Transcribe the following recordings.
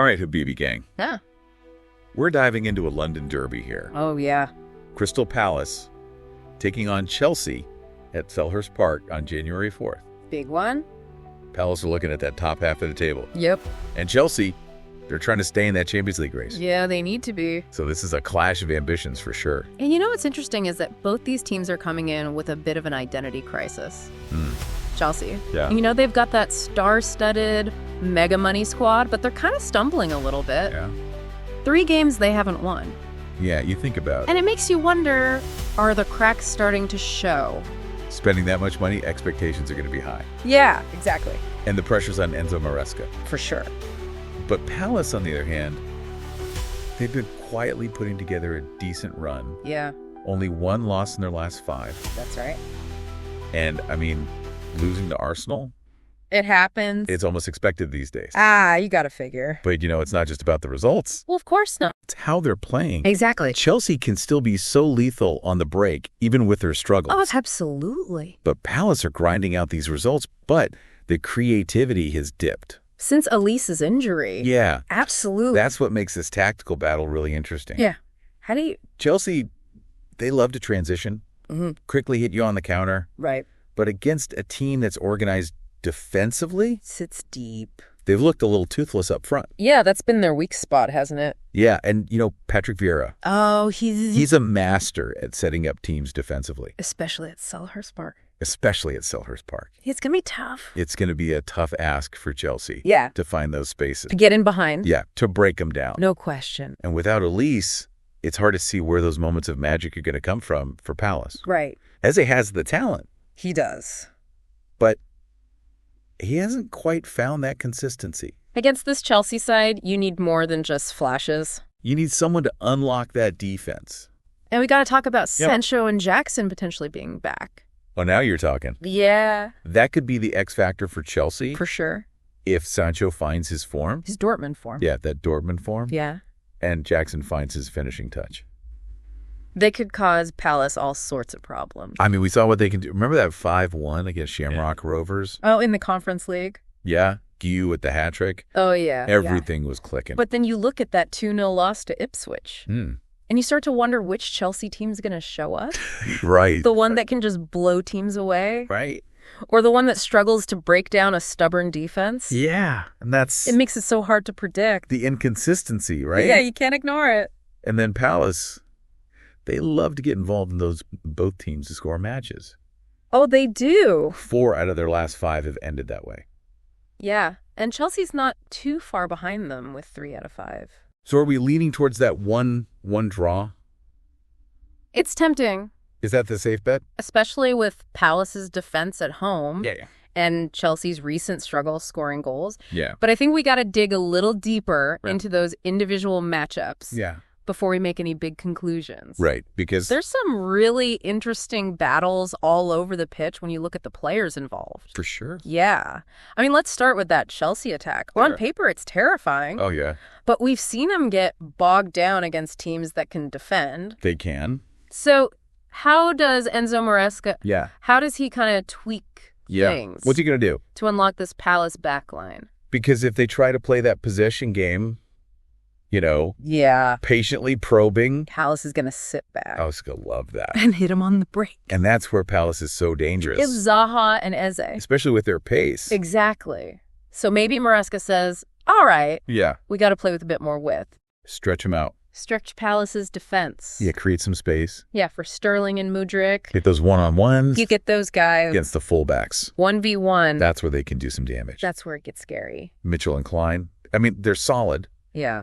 All right, Habibi gang. Yeah. We're diving into a London derby here. Oh, yeah. Crystal Palace taking on Chelsea at Selhurst Park on January 4th. Big one. Palace are looking at that top half of the table. Yep. And Chelsea, they're trying to stay in that Champions League race. Yeah, they need to be. So this is a clash of ambitions for sure. And you know what's interesting is that both these teams are coming in with a bit of an identity crisis. Chelsea. Yeah. And you know, they've got that star-studded mega money squad, but they're kind of stumbling a little bit. Yeah. 3 games they haven't won. Yeah, you think about And it makes you wonder, are the cracks starting to show? spending that much money, expectations are going to be high. Yeah, exactly. And the pressure's on Enzo Maresca. For sure. But Palace, on the other hand, they've been quietly putting together a decent run. Yeah, Only 1 loss in their last 5. that's right. And, I mean, losing to Arsenal, It happens. it's almost expected these days. You gotta figure. But, it's not just about the results. Well, of course not. It's how they're playing. Exactly. Chelsea can still be so lethal on the break, even with their struggles. Oh, absolutely. But Palace are grinding out these results, but the creativity has dipped. Since Elise's injury. Yeah. Absolutely. That's what makes this tactical battle really interesting. Yeah. How do you... Chelsea, they love to transition, quickly hit you on the counter. Right. But against a team that's organized defensively, Sits deep. they've looked a little toothless up front. Yeah, that's been their weak spot, hasn't it? Yeah, and, Patrick Vieira, Oh, he's he's a master at setting up teams defensively, especially at Selhurst Park. especially at Selhurst Park. It's going to be tough. It's going to be a tough ask for Chelsea Yeah. to find those spaces. To get in behind. Yeah, to break them down. No question. And without Elise, it's hard to see where those moments of magic are going to come from for Palace. Right. Eze has the talent, He does. but he hasn't quite found that consistency. Against this Chelsea side, you need more than just flashes. You need someone to unlock that defense. And we got to talk about Yep. Sancho and Jackson potentially being back. Oh, now you're talking. Yeah. That could be the X factor for Chelsea For sure. if Sancho finds his form. His Dortmund form. Yeah, that Dortmund form. Yeah. And Jackson finds his finishing touch. They could cause Palace all sorts of problems. I mean, we saw what they can do. Remember that 5-1 against Shamrock Rovers? Oh, in the Conference League? Yeah. Guy with the hat trick. Oh, yeah. Everything was clicking. But then you look at that 2-0 loss to Ipswich, and you start to wonder which Chelsea team's going to show up. Right. The one that can just blow teams away? Right. Or the one that struggles to break down a stubborn defense? Yeah. And that's It makes it so hard to predict. the inconsistency, right? Yeah, you can't ignore it. And then Palace, they love to get involved in those both teams to score matches. Oh, they do. 4 out of their last 5 have ended that way. Yeah, and Chelsea's not too far behind them with 3 out of 5. So are we leaning towards that one draw? It's tempting, Is that the safe bet? especially with Palace's defense at home Yeah. and Chelsea's recent struggle scoring goals. Yeah. But I think we got to dig a little deeper Right. into those individual matchups Yeah. before we make any big conclusions. Right. Because There's some really interesting battles all over the pitch when you look at the players involved. for sure. Yeah. I mean, let's start with that Chelsea attack. On Sure. paper, it's terrifying. Oh, yeah. But we've seen them get bogged down against teams that can defend. They can. So how does Enzo Maresca, Yeah. how does he kind of tweak things What's he going to do? to unlock this Palace backline? Because if they try to play that possession game, Yeah. patiently probing, Palace is going to sit back I was going to love that. and hit him on the break. And that's where Palace is so dangerous, Give Zaha and Eze. especially with their pace. Exactly. So maybe Maresca says, all right, Yeah. we got to play with a bit more width. Stretch them out. Stretch Palace's defense. Yeah, create some space. Yeah, for Sterling and Mudryk. Hit those one-on-ones You get those guys against the fullbacks. 1v1. That's where they can do some damage. That's where it gets scary. Mitchell and Klein. I mean, they're solid, Yeah.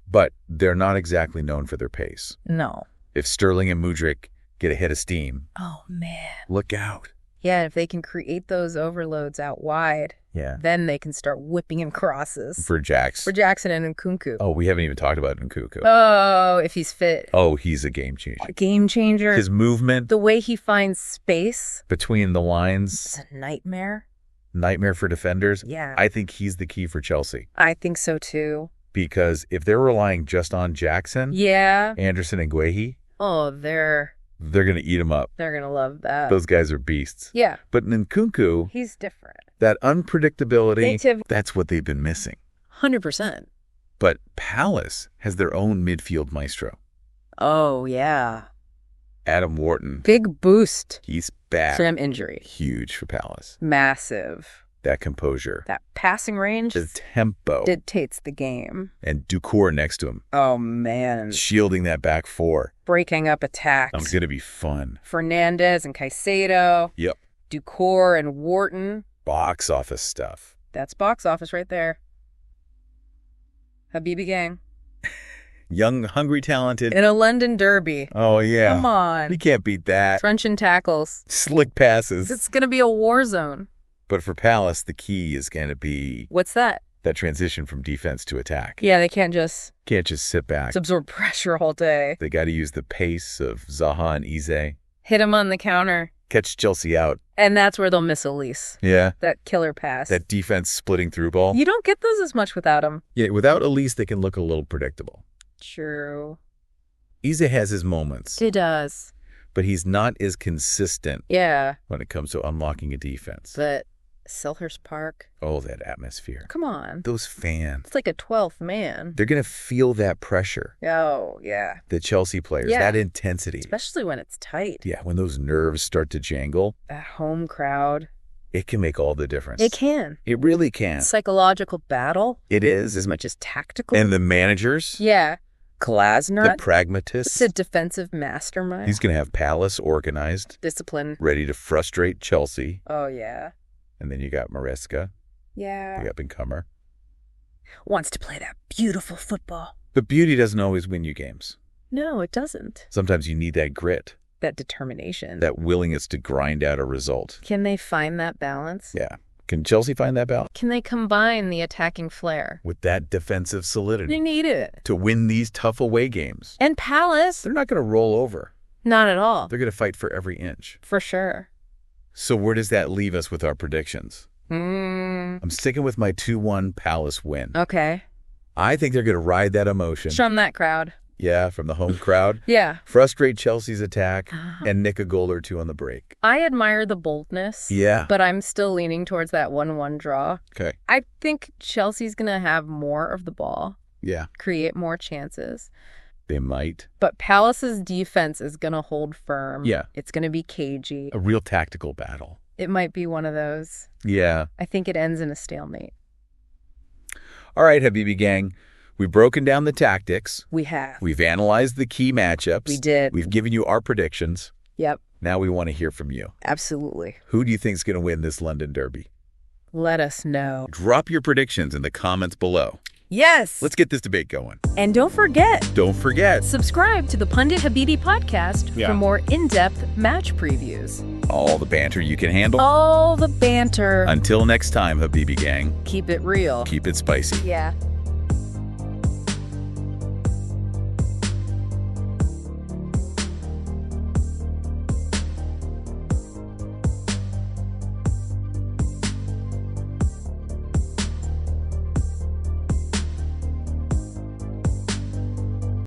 but they're not exactly known for their pace. No. If Sterling and Mudryk get a hit of steam, Oh, man. look out. Yeah, if they can create those overloads out wide, Yeah. then they can start whipping in crosses. For Jax. For Jackson and Nkunku. Oh, we haven't even talked about Nkunku. Oh, if he's fit. Oh, he's a game changer. Game changer. His movement The way he finds space between the is lines, a nightmare. nightmare for defenders. Yeah. I think he's the key for Chelsea. I think so, too. Because if they're relying just on Jackson, Yeah. Anderson, and Guehi, Oh, they're going to eat him up. going to love that. Those guys are beasts. Yeah. But Nkunku, He's different. that unpredictability, Native. that's what they've been missing. 100%. But Palace has their own midfield maestro. Oh, yeah. Adam Wharton. Big boost He's back. from injury. Huge for Palace. Massive. That composure. That passing range The tempo. dictates the game. And Ducour next to him. Oh, man. Shielding that back four. Breaking up attacks. It's going to be fun. Fernandez and Caicedo. Yep. Ducour and Wharton. Box office stuff. That's box office right there. Habibi gang. Young, hungry, talented. In a London derby. Oh, yeah. Come on. You can't beat that. Crunching tackles. Slick passes. It's going to be a war zone. But for Palace, the key is going to be What's that? that transition from defense to attack. Yeah, they can't just Can't just sit back. absorb pressure all day. They got to use the pace of Zaha and Eze. Hit him on the counter. Catch Chelsea out. And that's where they'll miss Elise. Yeah. That killer pass. That defense splitting through ball. You don't get those as much without him. Yeah, without Elise, they can look a little predictable. True. Eze has his moments, He does. but he's not as consistent Yeah. when it comes to unlocking a defense. But Selhurst Park. Oh, that atmosphere. Come on. Those fans. It's like a 12th man. They're going to feel that pressure. Oh, yeah. The Chelsea players, Yeah. that intensity. Especially when it's tight. Yeah, when those nerves start to jangle, That home crowd. it can make all the difference. It can. It really can. Psychological battle It is. as much as tactical. And the managers, Yeah. Glasner. the pragmatists, It's a defensive mastermind. he's going to have Palace organized, Discipline. ready to frustrate Chelsea. Oh, yeah. And then you got Maresca, Yeah. the up-and-comer. Wants to play that beautiful football. But beauty doesn't always win you games. No, it doesn't. Sometimes you need that grit, That determination. that willingness to grind out a result. Can they find that balance? Yeah. Can Chelsea find that balance? Can they combine the attacking flair? With that defensive They solidity need it. to win these tough away games. And Palace? They're not going to roll over. Not at all. They're going to fight for every inch. For sure. So where does that leave us with our predictions? I'm sticking with my 2-1 Palace win. Okay. I think they're going to ride that emotion. From that crowd. Yeah, from the home crowd. Yeah. Frustrate Chelsea's attack and nick a goal or two on the break. I admire the boldness. Yeah. But I'm still leaning towards that 1-1 draw. Okay. I think Chelsea's going to have more of the ball, Yeah, create more chances. they might. But Palace's defense is going to hold firm. Yeah. It's going to be cagey. A real tactical battle. It might be one of those. Yeah. I think it ends in a stalemate. All right, Habibi gang. We've broken down the tactics. We have. We've analyzed the key matchups. We did. We've given you our predictions. Yep. Now we want to hear from you. Absolutely. Who do you think is going to win this London Derby? Let us know. Drop your predictions in the comments below. Yes. Let's get this debate going. And don't forget, Don't forget, subscribe to the Pundit Habibi podcast Yeah. for more in-depth match previews. all the banter you can handle. All the banter. Until next time, Habibi gang, Keep it real. keep it spicy. Yeah.